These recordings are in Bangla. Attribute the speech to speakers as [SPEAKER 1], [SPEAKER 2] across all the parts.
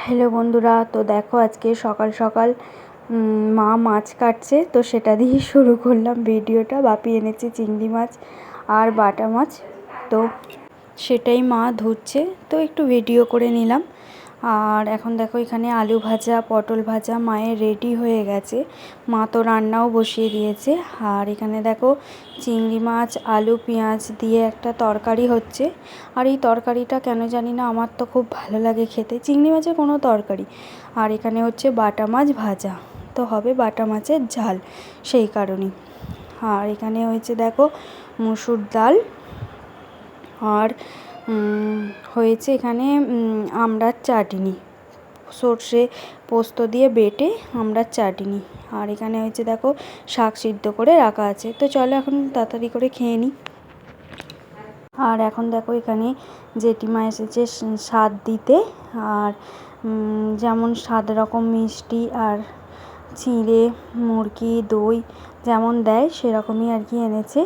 [SPEAKER 1] হ্যালো বন্ধুরা, তো দেখো আজকে সকাল সকাল মা মাছ কাটছে, তো সেটা দিয়ে শুরু করলাম ভিডিওটা। বাপি এনেছে চিংড়ি মাছ আর বাটা মাছ, তো সেটাই মা ধুচ্ছে, তো একটু ভিডিও করে নিলাম। আর এখন দেখো এখানে আলু ভাজা পটল ভাজা মায়ের রেডি হয়ে গেছে, মা তো রান্নাও বসিয়ে দিয়েছে। আর এখানে দেখো চিংড়ি মাছ আলু পেঁয়াজ দিয়ে একটা তরকারি হচ্ছে। আর এই তরকারিটা কেন জানি না আমার তো খুব ভালো লাগে খেতে, চিংড়ি মাছের কোনো তরকারি। আর এখানে হচ্ছে বাটা মাছ ভাজা, তো হবে বাটা মাছের ঝাল সেই কারণেই। আর এখানে হয়েছে দেখো মুসুর ডাল, আর হয়েছে এখানে আমড়ার চাটনি, সর্ষে পোস্ত দিয়ে বেটে আমড়ার চাটনি। আর এখানে হয়েছে দেখো শাক সিদ্ধ করে রাখা আছে। তো চলো এখন তাড়াতাড়ি করে খেয়ে নিই। আর এখন দেখো এখানে জেঠিমা এসেছে স্বাদ দিতে, আর যেমন 7 রকম মিষ্টি আর চিঁড়ে মুরগি দই যেমন দেয় সেরকমই আর কি এনেছে,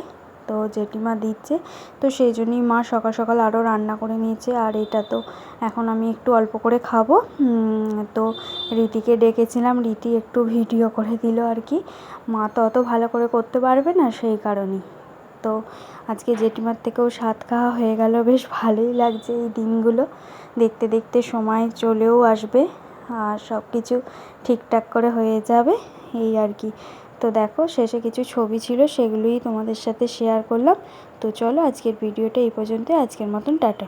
[SPEAKER 1] তো জেঠিমা দিচ্ছে। তো সেই জন্যই মা সকাল সকাল আরও রান্না করে নিয়েছে। আর এটা তো এখন আমি একটু অল্প করে খাবো। তো রীতিকে ডেকেছিলাম, রীতি একটু ভিডিও করে দিল আর কি, মা তো অত ভালো করে করতে পারবে না সেই কারণেই। তো আজকে জেঠিমার থেকেও স্বাদ খাওয়া হয়ে গেল, বেশ ভালোই লাগছে। এই দিনগুলো দেখতে দেখতে সময় চলেও আসবে আর সব কিছু ঠিকঠাক করে হয়ে যাবে এই আর কি। তো দেখো শেষে কিছু ছবি ছিল, সেগুলোই তোমাদের সাথে শেয়ার করলাম। তো চলো আজকের ভিডিওটা এই পর্যন্ত, আজকের মতন টাটা।